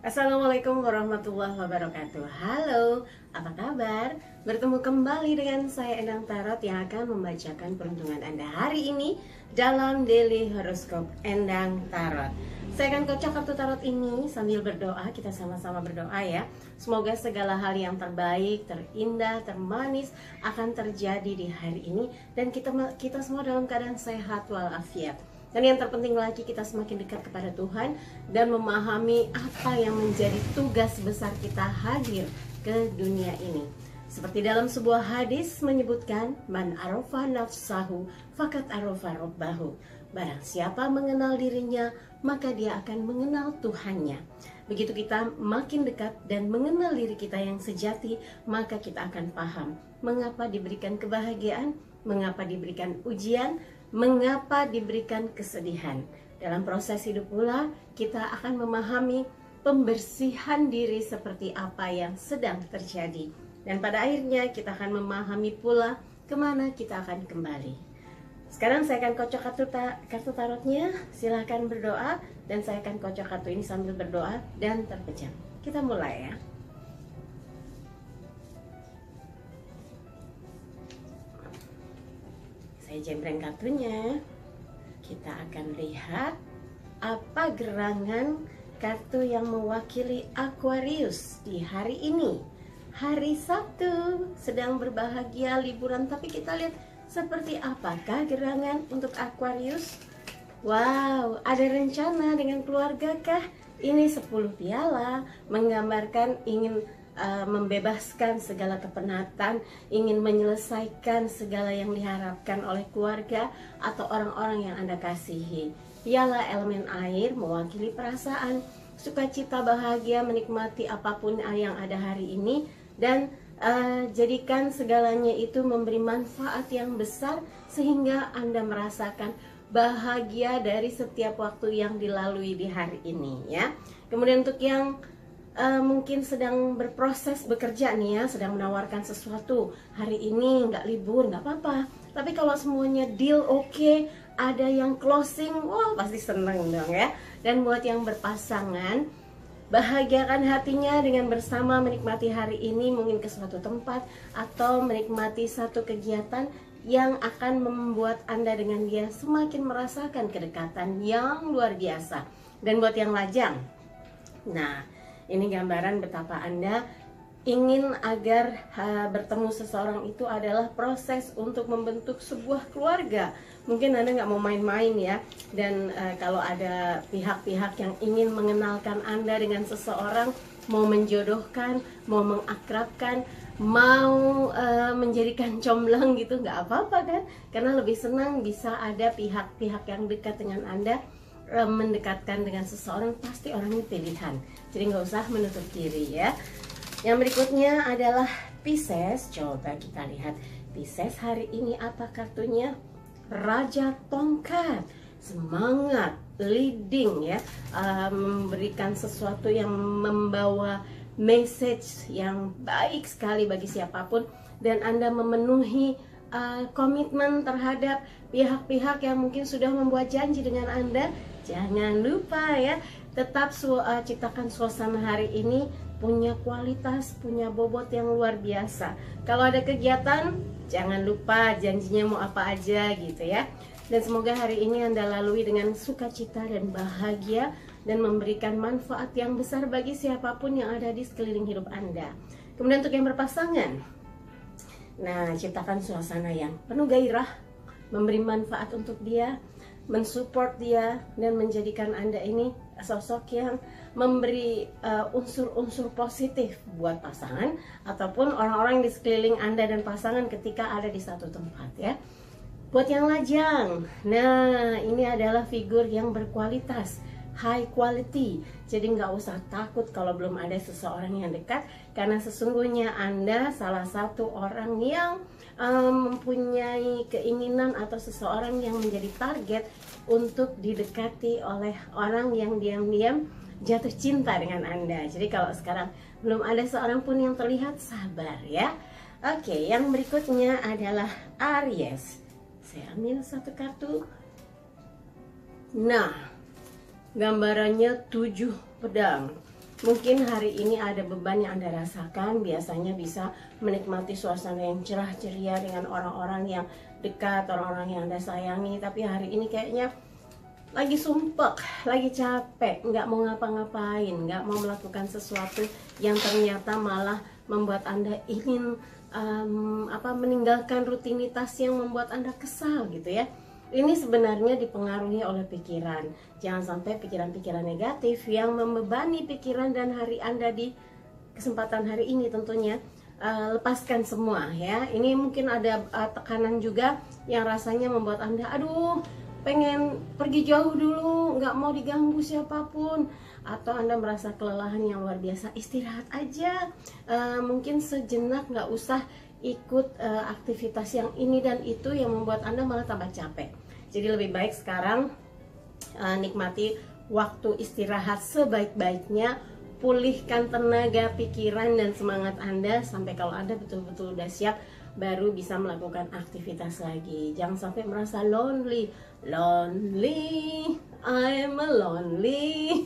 Assalamualaikum warahmatullahi wabarakatuh. Halo, apa kabar? Bertemu kembali dengan saya Endang Tarot yang akan membacakan peruntungan Anda hari ini dalam Daily Horoscope Endang Tarot. Saya akan kocok kartu tarot ini sambil berdoa. Kita sama-sama berdoa ya. Semoga segala hal yang terbaik, terindah, termanis akan terjadi di hari ini, dan kita semua dalam keadaan sehat walafiat. Dan yang terpenting lagi, kita semakin dekat kepada Tuhan dan memahami apa yang menjadi tugas besar kita hadir ke dunia ini. Seperti dalam sebuah hadis menyebutkan, Man arafa nafsahu fakat arafa rabbahu. Barang siapa mengenal dirinya, maka dia akan mengenal Tuhannya. Begitu kita makin dekat dan mengenal diri kita yang sejati, maka kita akan paham mengapa diberikan kebahagiaan, mengapa diberikan ujian, mengapa diberikan kesedihan. Dalam proses hidup pula, kita akan memahami pembersihan diri seperti apa yang sedang terjadi. Dan pada akhirnya kita akan memahami pula kemana kita akan kembali. Sekarang saya akan kocok kartu tarotnya. Silahkan berdoa dan saya akan kocok kartu ini sambil berdoa dan terpejam. Kita mulai ya. Saya jembreng kartunya. Kita akan lihat apa gerangan kartu yang mewakili Aquarius di hari ini. Hari Sabtu, sedang berbahagia liburan, tapi kita lihat seperti apakah gerangan untuk Aquarius. Wow, ada rencana dengan keluarga kah? Ini 10 piala menggambarkan ingin membebaskan segala kepenatan, ingin menyelesaikan segala yang diharapkan oleh keluarga atau orang-orang yang Anda kasihi. Piala elemen air mewakili perasaan, sukacita, bahagia, menikmati apapun yang ada hari ini, dan jadikan segalanya itu memberi manfaat yang besar sehingga Anda merasakan bahagia dari setiap waktu yang dilalui di hari ini ya. Kemudian untuk yang mungkin sedang berproses bekerja nih ya, sedang menawarkan sesuatu hari ini, nggak libur, nggak apa-apa. Tapi kalau semuanya deal oke, ada yang closing, wah pasti seneng dong ya. Dan buat yang berpasangan, bahagiakan hatinya dengan bersama menikmati hari ini, mungkin ke suatu tempat atau menikmati satu kegiatan yang akan membuat Anda dengan dia semakin merasakan kedekatan yang luar biasa. Dan buat yang lajang, nah ini gambaran betapa Anda ingin agar bertemu seseorang itu adalah proses untuk membentuk sebuah keluarga. Mungkin Anda nggak mau main-main ya. Dan kalau ada pihak-pihak yang ingin mengenalkan Anda dengan seseorang, mau menjodohkan, mau mengakrabkan, mau menjadikan comblang gitu, nggak apa-apa kan? Karena lebih senang bisa ada pihak-pihak yang dekat dengan Anda, mendekatkan dengan seseorang, pasti orang ini pilihan. Jadi nggak usah menutup diri ya. Yang berikutnya adalah Pisces. Coba kita lihat Pisces hari ini apa kartunya. Raja Tongkat, semangat, leading ya, memberikan sesuatu yang membawa message yang baik sekali bagi siapapun, dan Anda memenuhi komitmen terhadap pihak-pihak yang mungkin sudah membuat janji dengan Anda. Jangan lupa ya, tetap ciptakan suasana hari ini punya kualitas, punya bobot yang luar biasa. Kalau ada kegiatan, jangan lupa janjinya mau apa aja gitu ya. Dan semoga hari ini Anda lalui dengan sukacita dan bahagia, dan memberikan manfaat yang besar bagi siapapun yang ada di sekeliling hidup Anda. Kemudian untuk yang berpasangan, nah ciptakan suasana yang penuh gairah, memberi manfaat untuk dia, mensupport dia, dan menjadikan Anda ini sosok yang memberi unsur-unsur positif buat pasangan ataupun orang-orang di sekeliling Anda dan pasangan ketika ada di satu tempat ya. Buat yang lajang, nah ini adalah figur yang berkualitas, high quality. Jadi nggak usah takut kalau belum ada seseorang yang dekat, karena sesungguhnya Anda salah satu orang yang mempunyai keinginan atau seseorang yang menjadi target untuk didekati oleh orang yang diam-diam jatuh cinta dengan Anda. Jadi kalau sekarang belum ada seorang pun yang terlihat, sabar ya. Oke, yang berikutnya adalah Aries. Saya ambil satu kartu. Nah, gambarannya 7 pedang. Mungkin hari ini ada beban yang Anda rasakan, biasanya bisa menikmati suasana yang cerah ceria dengan orang-orang yang dekat, orang-orang yang Anda sayangi. Tapi hari ini kayaknya lagi sumpek, lagi capek, nggak mau ngapa-ngapain, nggak mau melakukan sesuatu yang ternyata malah membuat Anda ingin meninggalkan rutinitas yang membuat Anda kesal gitu ya. Ini sebenarnya dipengaruhi oleh pikiran. Jangan sampai pikiran-pikiran negatif yang membebani pikiran dan hari Anda di kesempatan hari ini tentunya. Lepaskan semua ya. Ini mungkin ada tekanan juga yang rasanya membuat Anda aduh pengen pergi jauh dulu, nggak mau diganggu siapapun, atau Anda merasa kelelahan yang luar biasa. Istirahat aja, mungkin sejenak, nggak usah ikut aktivitas yang ini dan itu yang membuat Anda malah tambah capek. Jadi lebih baik sekarang nikmati waktu istirahat sebaik-baiknya, pulihkan tenaga, pikiran, dan semangat Anda sampai kalau Anda betul-betul udah siap baru bisa melakukan aktivitas lagi. Jangan sampai merasa lonely, I'm a lonely.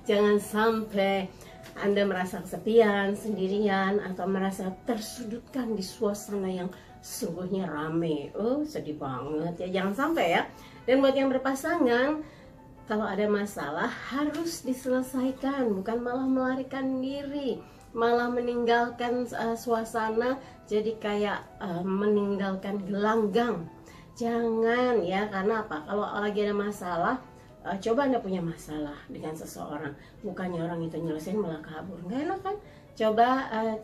Jangan sampai Anda merasa kesepian, sendirian, atau merasa tersudutkan di suasana yang sungguhnya rame. Sedih banget ya, jangan sampai ya. Dan buat yang berpasangan, kalau ada masalah harus diselesaikan, bukan malah melarikan diri, malah meninggalkan suasana jadi kayak meninggalkan gelanggang. Jangan ya, karena apa? Kalau lagi ada masalah, coba Anda punya masalah dengan seseorang, bukannya orang itu nyelesain malah kabur, nggak enak kan? Coba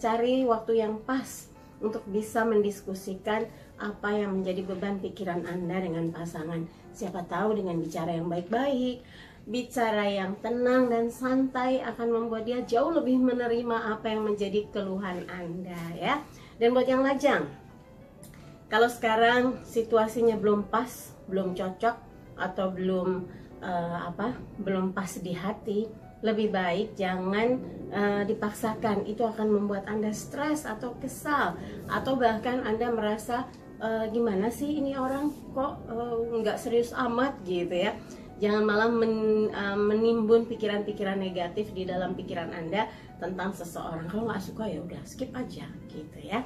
cari waktu yang pas untuk bisa mendiskusikan apa yang menjadi beban pikiran Anda dengan pasangan. Siapa tahu dengan bicara yang baik-baik, bicara yang tenang dan santai akan membuat dia jauh lebih menerima apa yang menjadi keluhan Anda ya. Dan buat yang lajang, kalau sekarang situasinya belum pas, belum cocok, atau belum belum pas di hati, lebih baik jangan dipaksakan. Itu akan membuat Anda stres atau kesal, atau bahkan Anda merasa gimana sih ini orang kok nggak serius amat gitu ya. Jangan malah menimbun pikiran-pikiran negatif di dalam pikiran Anda tentang seseorang. Kalau nggak suka ya udah skip aja gitu ya.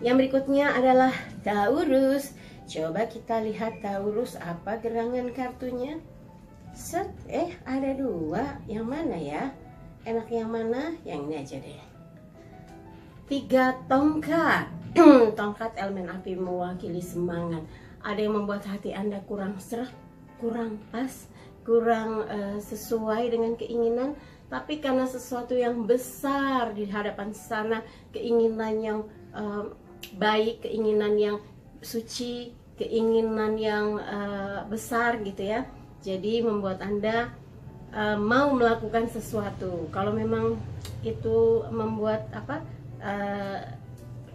Yang berikutnya adalah Taurus. Coba kita lihat Taurus, apa gerangan kartunya. Set, ada dua. Yang mana ya? Enak yang mana? Yang ini aja deh. 3 tongkat. Tongkat elemen api mewakili semangat. Ada yang membuat hati Anda kurang serak, kurang pas, kurang sesuai dengan keinginan. Tapi karena sesuatu yang besar di hadapan sana, keinginan yang baik, keinginan yang suci, keinginan yang besar gitu ya. Jadi membuat Anda mau melakukan sesuatu. Kalau memang itu membuat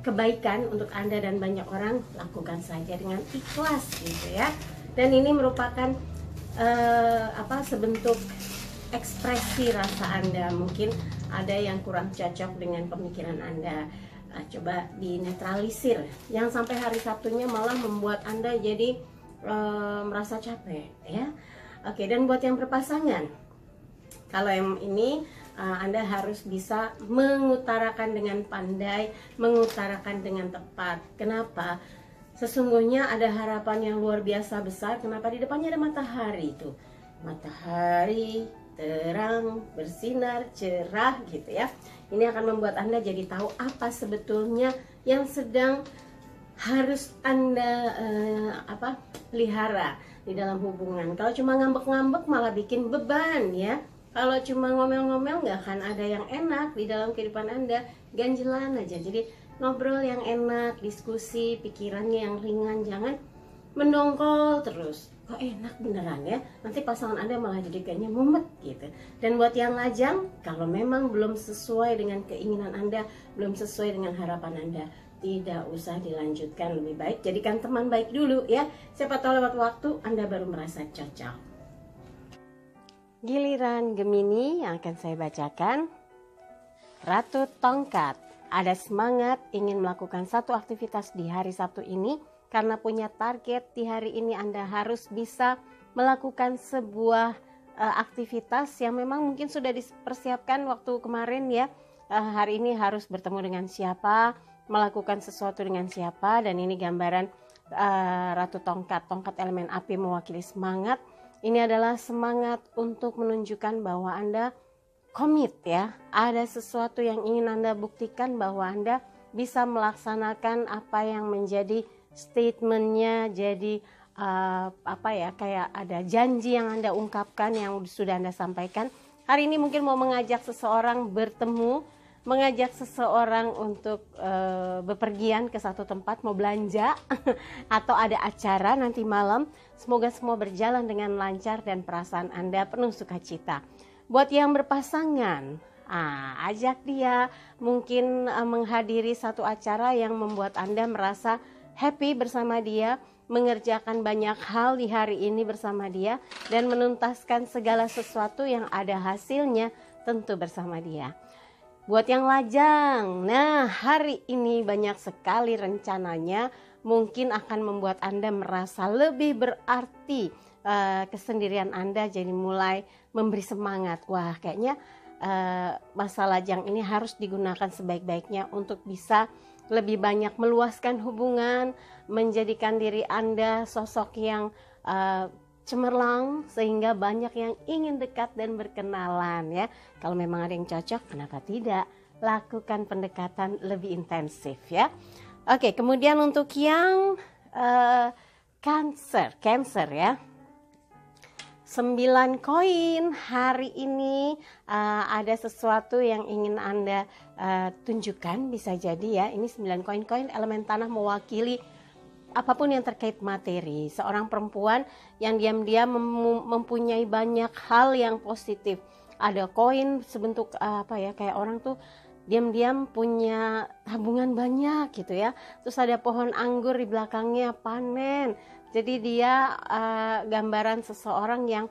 kebaikan untuk Anda dan banyak orang, lakukan saja dengan ikhlas gitu ya. Dan ini merupakan sebentuk ekspresi rasa Anda. Mungkin ada yang kurang cocok dengan pemikiran Anda. Coba dinetralisir. Jangan sampai hari Sabtunya malah membuat Anda jadi merasa capek ya. Oke, dan buat yang berpasangan, kalau yang ini Anda harus bisa mengutarakan dengan pandai, mengutarakan dengan tepat. Kenapa? Sesungguhnya ada harapan yang luar biasa besar. Kenapa? Di depannya ada matahari itu. Matahari terang, bersinar, cerah gitu ya. Ini akan membuat Anda jadi tahu apa sebetulnya yang sedang harus Anda pelihara di dalam hubungan. Kalau cuma ngambek-ngambek malah bikin beban ya. Kalau cuma ngomel-ngomel nggak akan ada yang enak di dalam kehidupan Anda. Ganjelan aja. Jadi ngobrol yang enak, diskusi, pikirannya yang ringan. Jangan mendongkol terus. Kok enak beneran ya? Nanti pasangan Anda malah jadi kayaknya mumet gitu. Dan buat yang lajang, kalau memang belum sesuai dengan keinginan Anda, belum sesuai dengan harapan Anda, tidak usah dilanjutkan, lebih baik jadikan teman baik dulu ya. Siapa tahu lewat waktu Anda baru merasa cocok. Giliran Gemini yang akan saya bacakan. Ratu Tongkat, ada semangat ingin melakukan satu aktivitas di hari Sabtu ini karena punya target di hari ini. Anda harus bisa melakukan sebuah aktivitas yang memang mungkin sudah dipersiapkan waktu kemarin ya. Hari ini harus bertemu dengan siapa, melakukan sesuatu dengan siapa, dan ini gambaran Ratu Tongkat elemen api mewakili semangat. Ini adalah semangat untuk menunjukkan bahwa Anda komit ya. Ada sesuatu yang ingin Anda buktikan bahwa Anda bisa melaksanakan apa yang menjadi statementnya, jadi kayak ada janji yang Anda ungkapkan, yang sudah Anda sampaikan. Hari ini mungkin mau mengajak seseorang bertemu, mengajak seseorang untuk bepergian ke satu tempat, mau belanja atau ada acara nanti malam. Semoga semua berjalan dengan lancar dan perasaan Anda penuh sukacita. Buat yang berpasangan, ajak dia mungkin menghadiri satu acara yang membuat Anda merasa happy bersama dia, mengerjakan banyak hal di hari ini bersama dia, dan menuntaskan segala sesuatu yang ada hasilnya tentu bersama dia. Buat yang lajang, nah hari ini banyak sekali rencananya, mungkin akan membuat Anda merasa lebih berarti. Kesendirian Anda jadi mulai memberi semangat. Wah, kayaknya masa lajang ini harus digunakan sebaik-baiknya untuk bisa lebih banyak meluaskan hubungan, menjadikan diri Anda sosok yang cemerlang sehingga banyak yang ingin dekat dan berkenalan ya. Kalau memang ada yang cocok, kenapa tidak? Lakukan pendekatan lebih intensif ya. Oke, kemudian untuk yang Cancer ya. 9 koin hari ini ada sesuatu yang ingin Anda tunjukkan, bisa jadi ya. Ini 9 koin elemen tanah mewakili apapun yang terkait materi. Seorang perempuan yang diam-diam mempunyai banyak hal yang positif. Ada koin sebentuk kayak orang tuh diam-diam punya tabungan banyak gitu ya. Terus ada pohon anggur di belakangnya panen. Jadi dia gambaran seseorang yang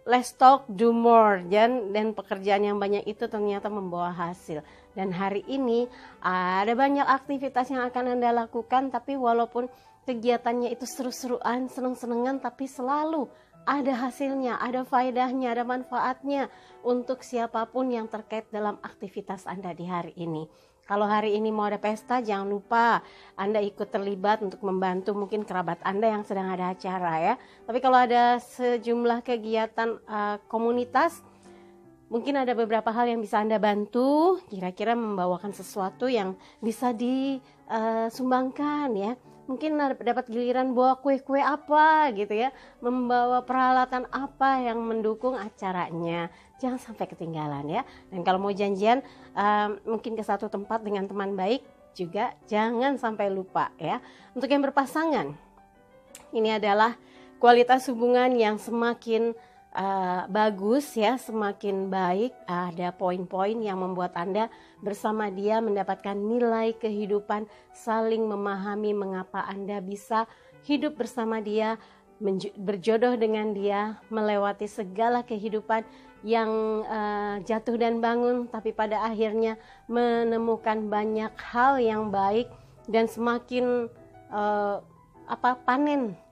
less talk do more, dan pekerjaan yang banyak itu ternyata membawa hasil. Dan hari ini ada banyak aktivitas yang akan Anda lakukan, tapi walaupun kegiatannya itu seru-seruan, seneng-senengan, tapi selalu ada hasilnya, ada faedahnya, ada manfaatnya untuk siapapun yang terkait dalam aktivitas Anda di hari ini. Kalau hari ini mau ada pesta, jangan lupa Anda ikut terlibat untuk membantu mungkin kerabat Anda yang sedang ada acara ya. Tapi kalau ada sejumlah kegiatan komunitas, mungkin ada beberapa hal yang bisa Anda bantu, kira-kira membawakan sesuatu yang bisa disumbangkan ya. Mungkin dapat giliran bawa kue-kue apa gitu ya, membawa peralatan apa yang mendukung acaranya. Jangan sampai ketinggalan ya. Dan kalau mau janjian mungkin ke satu tempat dengan teman baik juga jangan sampai lupa ya. Untuk yang berpasangan, ini adalah kualitas hubungan yang semakin bagus ya, semakin baik. Ada poin-poin yang membuat Anda bersama dia mendapatkan nilai kehidupan, saling memahami mengapa Anda bisa hidup bersama dia, berjodoh dengan dia, melewati segala kehidupan yang jatuh dan bangun, tapi pada akhirnya menemukan banyak hal yang baik dan semakin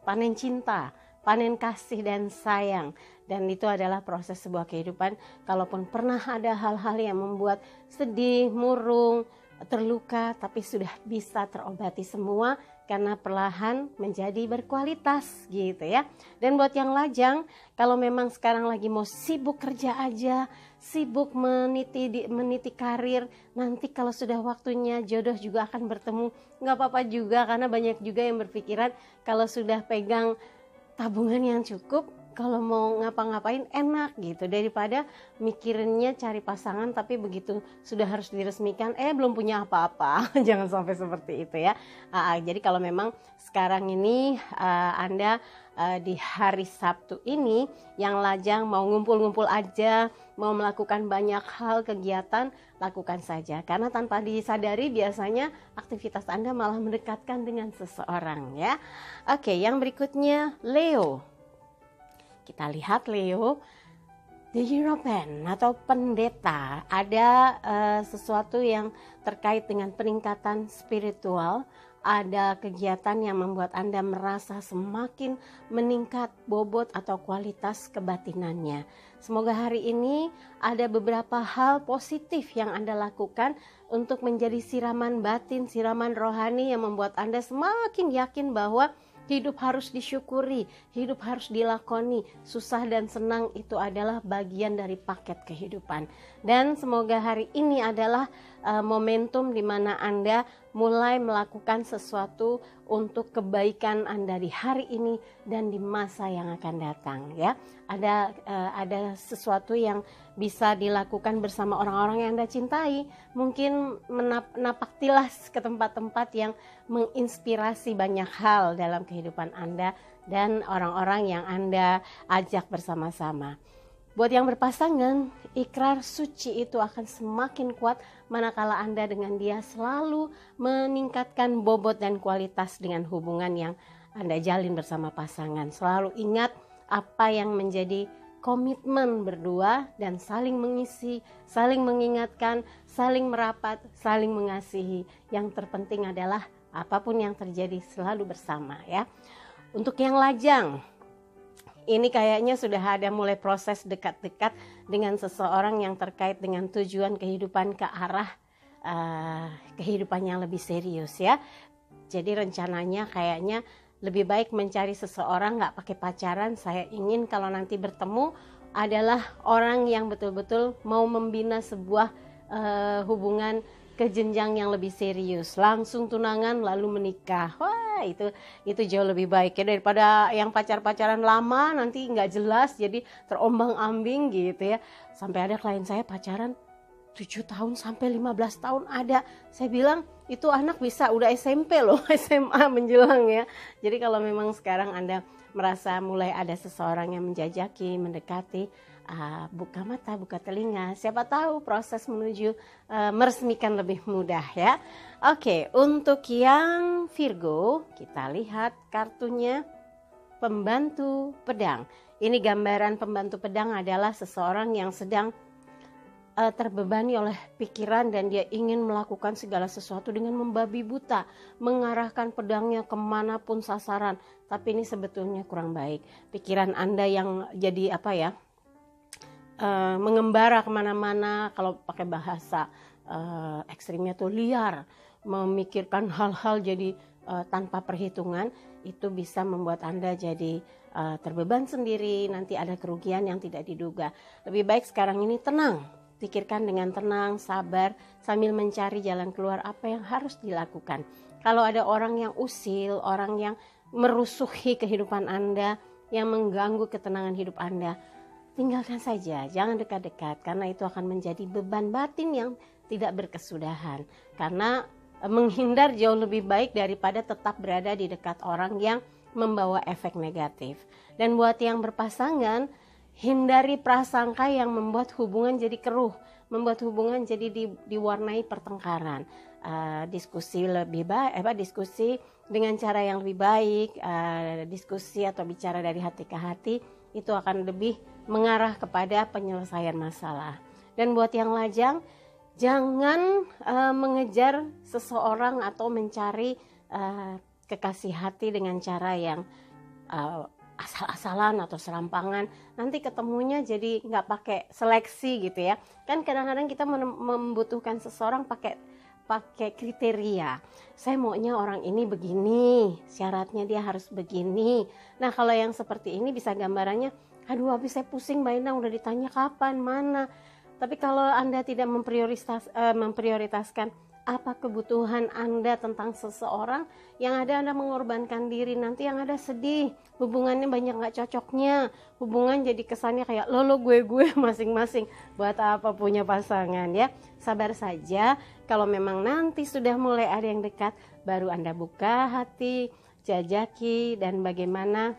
panen cinta, panen kasih dan sayang. Dan itu adalah proses sebuah kehidupan. Kalaupun pernah ada hal-hal yang membuat sedih, murung, terluka, tapi sudah bisa terobati semua karena perlahan menjadi berkualitas gitu ya. Dan buat yang lajang, kalau memang sekarang lagi mau sibuk kerja aja, sibuk meniti karir, nanti kalau sudah waktunya jodoh juga akan bertemu, nggak apa-apa juga, karena banyak juga yang berpikiran kalau sudah pegang tabungan yang cukup, kalau mau ngapa-ngapain enak gitu, daripada mikirinnya cari pasangan tapi begitu sudah harus diresmikan belum punya apa-apa. Jangan sampai seperti itu ya. Jadi kalau memang sekarang ini Anda di hari Sabtu ini yang lajang mau ngumpul-ngumpul aja, mau melakukan banyak hal kegiatan, lakukan saja, karena tanpa disadari biasanya aktivitas Anda malah mendekatkan dengan seseorang ya. Oke, yang berikutnya Leo. Kita lihat Leo, the Hierophant atau pendeta. Ada sesuatu yang terkait dengan peningkatan spiritual, ada kegiatan yang membuat Anda merasa semakin meningkat bobot atau kualitas kebatinannya. Semoga hari ini ada beberapa hal positif yang Anda lakukan untuk menjadi siraman batin, siraman rohani yang membuat Anda semakin yakin bahwa hidup harus disyukuri, hidup harus dilakoni. Susah dan senang itu adalah bagian dari paket kehidupan. Dan semoga hari ini adalah momentum di mana Anda mulai melakukan sesuatu untuk kebaikan Anda di hari ini dan di masa yang akan datang, ya. Ada sesuatu yang bisa dilakukan bersama orang-orang yang Anda cintai. Mungkin menapak tilas ke tempat-tempat yang menginspirasi banyak hal dalam kehidupan Anda dan orang-orang yang Anda ajak bersama-sama. Buat yang berpasangan, ikrar suci itu akan semakin kuat manakala Anda dengan dia selalu meningkatkan bobot dan kualitas dengan hubungan yang Anda jalin bersama pasangan. Selalu ingat apa yang menjadi komitmen berdua dan saling mengisi, saling mengingatkan, saling merapat, saling mengasihi. Yang terpenting adalah apapun yang terjadi selalu bersama, ya. Untuk yang lajang, ini kayaknya sudah ada mulai proses dekat-dekat dengan seseorang yang terkait dengan tujuan kehidupan ke arah kehidupan yang lebih serius, ya. Jadi rencananya kayaknya lebih baik mencari seseorang, gak pakai pacaran. Saya ingin kalau nanti bertemu adalah orang yang betul-betul mau membina sebuah hubungan ke jenjang yang lebih serius, langsung tunangan lalu menikah. Wah, itu jauh lebih baik, ya, daripada yang pacaran lama nanti nggak jelas jadi terombang-ambing gitu, ya. Sampai ada klien saya pacaran 7 tahun sampai 15 tahun ada. Saya bilang itu anak bisa udah SMP loh, SMA menjelang, ya. Jadi kalau memang sekarang Anda merasa mulai ada seseorang yang menjajaki, mendekati, buka mata, buka telinga. Siapa tahu proses menuju meresmikan lebih mudah, ya. Oke, untuk yang Virgo, kita lihat kartunya pembantu pedang. Ini gambaran pembantu pedang adalah seseorang yang sedang terbebani oleh pikiran dan dia ingin melakukan segala sesuatu dengan membabi buta, mengarahkan pedangnya kemanapun sasaran. Tapi ini sebetulnya kurang baik. Pikiran Anda yang jadi mengembara kemana-mana, kalau pakai bahasa ekstrimnya tuh liar, memikirkan hal-hal jadi tanpa perhitungan, itu bisa membuat Anda jadi terbeban sendiri, nanti ada kerugian yang tidak diduga. Lebih baik sekarang ini tenang, pikirkan dengan tenang, sabar, sambil mencari jalan keluar apa yang harus dilakukan. Kalau ada orang yang usil, orang yang merusuhi kehidupan Anda, yang mengganggu ketenangan hidup Anda, tinggalkan saja, jangan dekat-dekat, karena itu akan menjadi beban batin yang tidak berkesudahan. Karena menghindar jauh lebih baik daripada tetap berada di dekat orang yang membawa efek negatif. Dan buat yang berpasangan, hindari prasangka yang membuat hubungan jadi keruh, membuat hubungan jadi diwarnai pertengkaran. Diskusi lebih baik, diskusi dengan cara yang lebih baik, diskusi atau bicara dari hati ke hati, itu akan lebih mengarah kepada penyelesaian masalah. Dan buat yang lajang, jangan mengejar seseorang atau mencari kekasih hati dengan cara yang asal-asalan atau serampangan. Nanti ketemunya jadi nggak pakai seleksi gitu, ya. Kan kadang-kadang kita membutuhkan seseorang pakai kriteria. Saya maunya orang ini begini, syaratnya dia harus begini. Nah, kalau yang seperti ini bisa gambarannya, aduh habis saya pusing Mbak Indah, udah ditanya kapan, mana. Tapi kalau Anda tidak memprioritaskan apa kebutuhan Anda tentang seseorang, yang ada Anda mengorbankan diri, nanti yang ada sedih, hubungannya banyak gak cocoknya, hubungan jadi kesannya kayak lo gue masing-masing. Buat apa punya pasangan, ya. Sabar saja, kalau memang nanti sudah mulai ada yang dekat, baru Anda buka hati, jajaki, dan bagaimana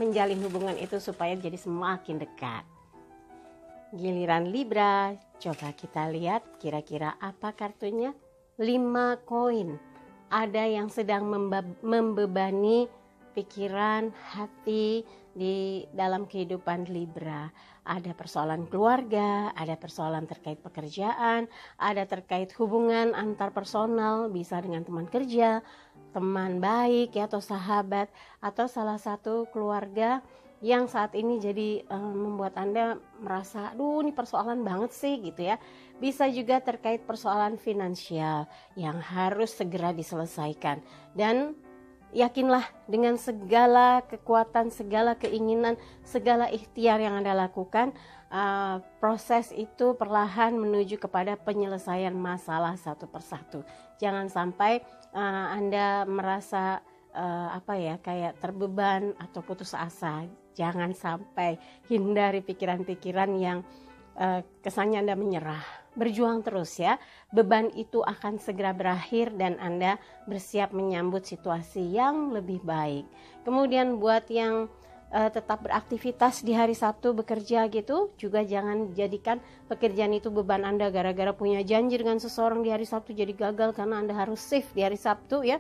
menjalin hubungan itu supaya jadi semakin dekat. Giliran Libra, coba kita lihat kira-kira apa kartunya. 5 koin. Ada yang sedang membebani pikiran, hati di dalam kehidupan Libra. Ada persoalan keluarga, ada persoalan terkait pekerjaan, ada terkait hubungan antar personal, bisa dengan teman kerja, teman baik ya, atau sahabat, atau salah satu keluarga yang saat ini jadi membuat Anda merasa, aduh ini persoalan banget sih gitu ya. Bisa juga terkait persoalan finansial yang harus segera diselesaikan. Dan yakinlah dengan segala kekuatan, segala keinginan, segala ikhtiar yang Anda lakukan, proses itu perlahan menuju kepada penyelesaian masalah satu persatu. Jangan sampai Anda merasa kayak terbeban atau putus asa. Jangan sampai, hindari pikiran-pikiran yang kesannya Anda menyerah. Berjuang terus ya, beban itu akan segera berakhir dan Anda bersiap menyambut situasi yang lebih baik. Kemudian buat yang tetap beraktivitas di hari Sabtu, bekerja gitu, juga jangan jadikan pekerjaan itu beban Anda gara-gara punya janji dengan seseorang di hari Sabtu jadi gagal karena Anda harus shift di hari Sabtu ya.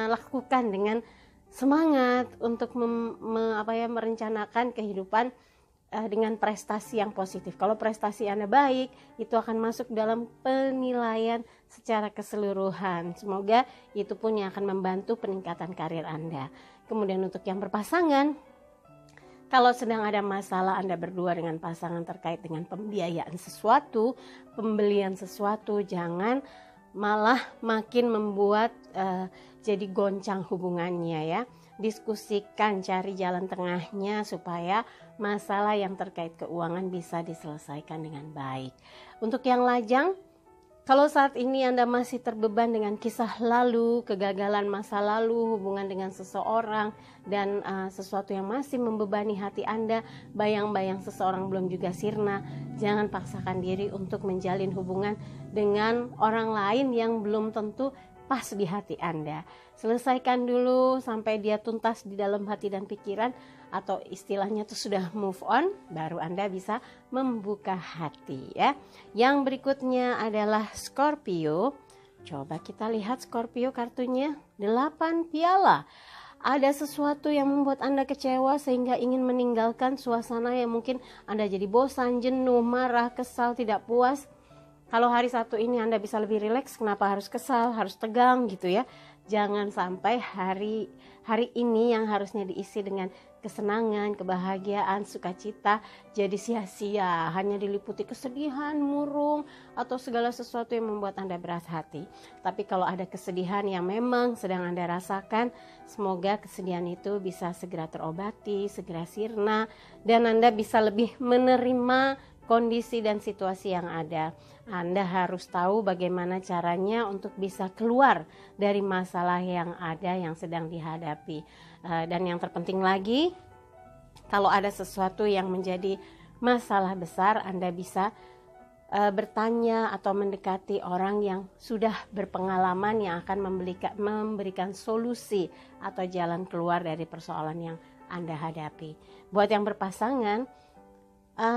Lakukan dengan semangat untuk merencanakan kehidupan dengan prestasi yang positif. Kalau prestasi Anda baik, itu akan masuk dalam penilaian secara keseluruhan. Semoga itu pun yang akan membantu peningkatan karir Anda. Kemudian untuk yang berpasangan, kalau sedang ada masalah Anda berdua dengan pasangan terkait dengan pembiayaan sesuatu, pembelian sesuatu, jangan malah makin membuat jadi goncang hubungannya ya. Diskusikan, cari jalan tengahnya supaya masalah yang terkait keuangan bisa diselesaikan dengan baik. Untuk yang lajang, kalau saat ini Anda masih terbeban dengan kisah lalu, kegagalan masa lalu, hubungan dengan seseorang, dan sesuatu yang masih membebani hati Anda, bayang-bayang seseorang belum juga sirna, jangan paksakan diri untuk menjalin hubungan dengan orang lain yang belum tentu pas di hati Anda. Selesaikan dulu sampai dia tuntas di dalam hati dan pikiran, atau istilahnya itu sudah move on, baru Anda bisa membuka hati ya. Yang berikutnya adalah Scorpio. Coba kita lihat Scorpio kartunya, 8 piala. Ada sesuatu yang membuat Anda kecewa sehingga ingin meninggalkan suasana yang mungkin Anda jadi bosan, jenuh, marah, kesal, tidak puas. Kalau hari Sabtu ini Anda bisa lebih rileks, kenapa harus kesal, harus tegang gitu ya. Jangan sampai hari ini yang harusnya diisi dengan kesenangan, kebahagiaan, sukacita jadi sia-sia, hanya diliputi kesedihan, murung, atau segala sesuatu yang membuat Anda berat hati. Tapi kalau ada kesedihan yang memang sedang Anda rasakan, semoga kesedihan itu bisa segera terobati, segera sirna, dan Anda bisa lebih menerima kondisi dan situasi yang ada. Anda harus tahu bagaimana caranya untuk bisa keluar dari masalah yang ada yang sedang dihadapi. Dan yang terpenting lagi, kalau ada sesuatu yang menjadi masalah besar, Anda bisa bertanya atau mendekati orang yang sudah berpengalaman yang akan memberikan solusi atau jalan keluar dari persoalan yang Anda hadapi. Buat yang berpasangan,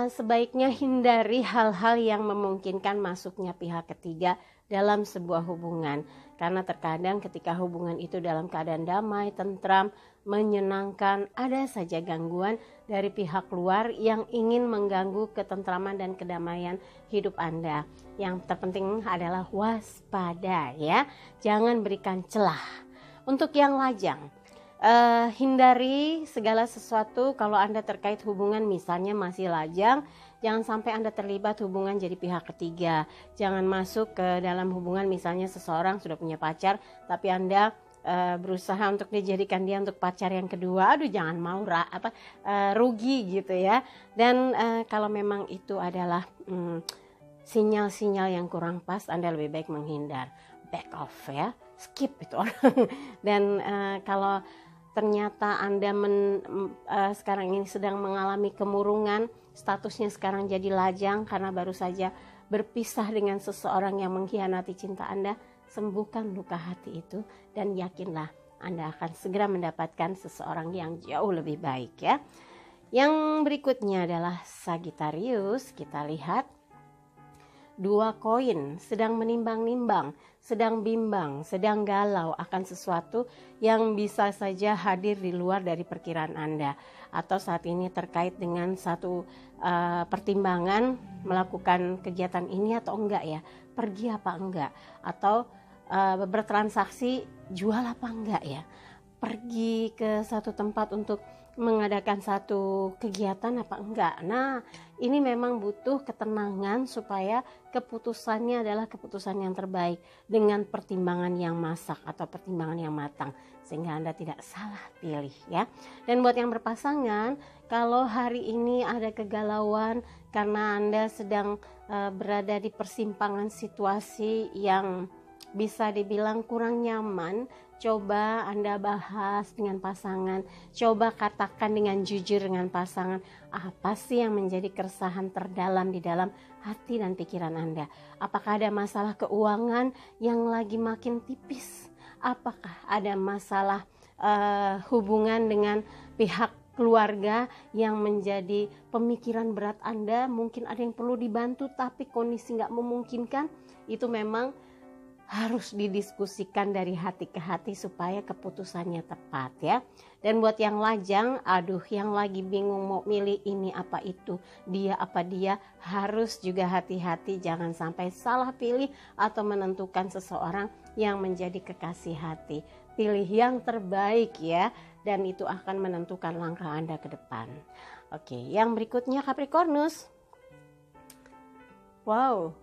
sebaiknya hindari hal-hal yang memungkinkan masuknya pihak ketiga dalam sebuah hubungan, karena terkadang ketika hubungan itu dalam keadaan damai, tentram, menyenangkan, ada saja gangguan dari pihak luar yang ingin mengganggu ketentraman dan kedamaian hidup Anda. Yang terpenting adalah waspada ya, jangan berikan celah. Untuk yang lajang, hindari segala sesuatu kalau Anda terkait hubungan, misalnya masih lajang, jangan sampai Anda terlibat hubungan jadi pihak ketiga. Jangan masuk ke dalam hubungan, misalnya seseorang sudah punya pacar tapi Anda berusaha untuk dijadikan dia untuk pacar yang kedua. Aduh, jangan mau rugi gitu ya. Dan kalau memang itu adalah sinyal-sinyal yang kurang pas, Anda lebih baik menghindar, back off ya, skip itu orang. Dan kalau ternyata Anda sekarang ini sedang mengalami kemurungan, statusnya sekarang jadi lajang karena baru saja berpisah dengan seseorang yang mengkhianati cinta Anda, sembuhkan luka hati itu dan yakinlah Anda akan segera mendapatkan seseorang yang jauh lebih baik ya. Yang berikutnya adalah Sagittarius. Kita lihat 2 koin, sedang menimbang-nimbang, sedang bimbang, sedang galau akan sesuatu yang bisa saja hadir di luar dari perkiraan Anda, atau saat ini terkait dengan satu pertimbangan melakukan kegiatan ini atau enggak ya, pergi apa enggak, atau bertransaksi jual apa enggak ya, pergi ke satu tempat untuk mengadakan satu kegiatan apa enggak. Nah, ini memang butuh ketenangan supaya keputusannya adalah keputusan yang terbaik dengan pertimbangan yang masak atau pertimbangan yang matang, sehingga Anda tidak salah pilih ya. Dan buat yang berpasangan, kalau hari ini ada kegalauan karena Anda sedang berada di persimpangan situasi yang bisa dibilang kurang nyaman, coba Anda bahas dengan pasangan, coba katakan dengan jujur dengan pasangan, apa sih yang menjadi keresahan terdalam di dalam hati dan pikiran Anda. Apakah ada masalah keuangan yang lagi makin tipis? Apakah ada masalah hubungan dengan pihak keluarga yang menjadi pemikiran berat Anda? Mungkin ada yang perlu dibantu tapi kondisi gak memungkinkan. Itu memang harus didiskusikan dari hati ke hati supaya keputusannya tepat ya. Dan buat yang lajang, yang lagi bingung mau milih ini apa itu, dia apa dia, harus juga hati-hati jangan sampai salah pilih atau menentukan seseorang yang menjadi kekasih hati. Pilih yang terbaik ya, dan itu akan menentukan langkah Anda ke depan. Oke, yang berikutnya Capricornus. Wow,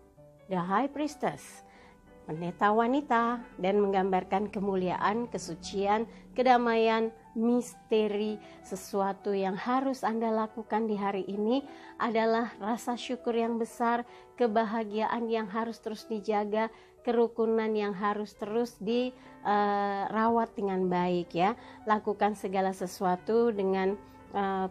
the High Priestess, pendeta wanita, dan menggambarkan kemuliaan, kesucian, kedamaian, misteri. Sesuatu yang harus Anda lakukan di hari ini adalah rasa syukur yang besar, kebahagiaan yang harus terus dijaga, kerukunan yang harus terus dirawat dengan baik ya. Lakukan segala sesuatu dengan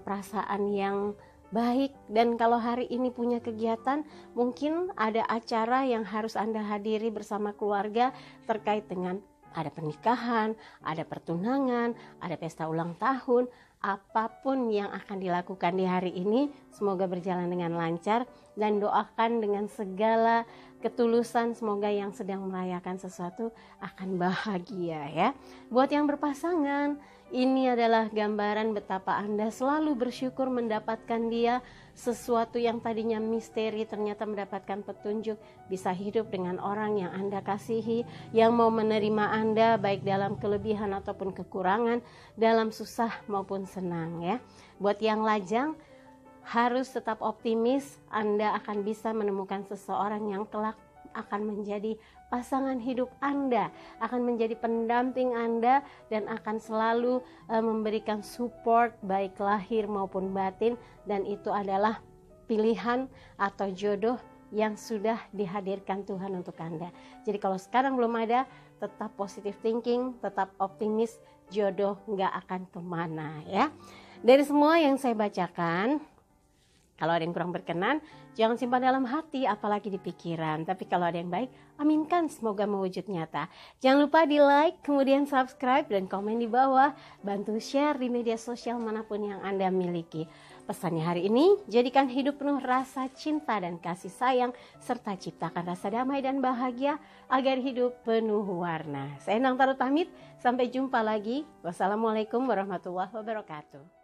perasaan yang baik. Dan kalau hari ini punya kegiatan, mungkin ada acara yang harus Anda hadiri bersama keluarga terkait dengan ada pernikahan, ada pertunangan, ada pesta ulang tahun, apapun yang akan dilakukan di hari ini semoga berjalan dengan lancar, dan doakan dengan segala ketulusan semoga yang sedang merayakan sesuatu akan bahagia ya. Buat yang berpasangan, ini adalah gambaran betapa Anda selalu bersyukur mendapatkan dia, sesuatu yang tadinya misteri ternyata mendapatkan petunjuk, bisa hidup dengan orang yang Anda kasihi, yang mau menerima Anda baik dalam kelebihan ataupun kekurangan, dalam susah maupun senang ya. Buat yang lajang, harus tetap optimis, Anda akan bisa menemukan seseorang yang kelak akan menjadi pasangan hidup Anda, akan menjadi pendamping Anda, dan akan selalu memberikan support baik lahir maupun batin, dan itu adalah pilihan atau jodoh yang sudah dihadirkan Tuhan untuk Anda. Jadi kalau sekarang belum ada, tetap positive thinking, tetap optimis, jodoh nggak akan kemana ya. Dari semua yang saya bacakan, kalau ada yang kurang berkenan, jangan simpan dalam hati, apalagi di pikiran. Tapi kalau ada yang baik, aminkan semoga mewujud nyata. Jangan lupa di like, kemudian subscribe, dan komen di bawah. Bantu share di media sosial manapun yang Anda miliki. Pesannya hari ini, jadikan hidup penuh rasa cinta dan kasih sayang, serta ciptakan rasa damai dan bahagia agar hidup penuh warna. Saya Nang Tarut pamit, sampai jumpa lagi. Wassalamualaikum warahmatullahi wabarakatuh.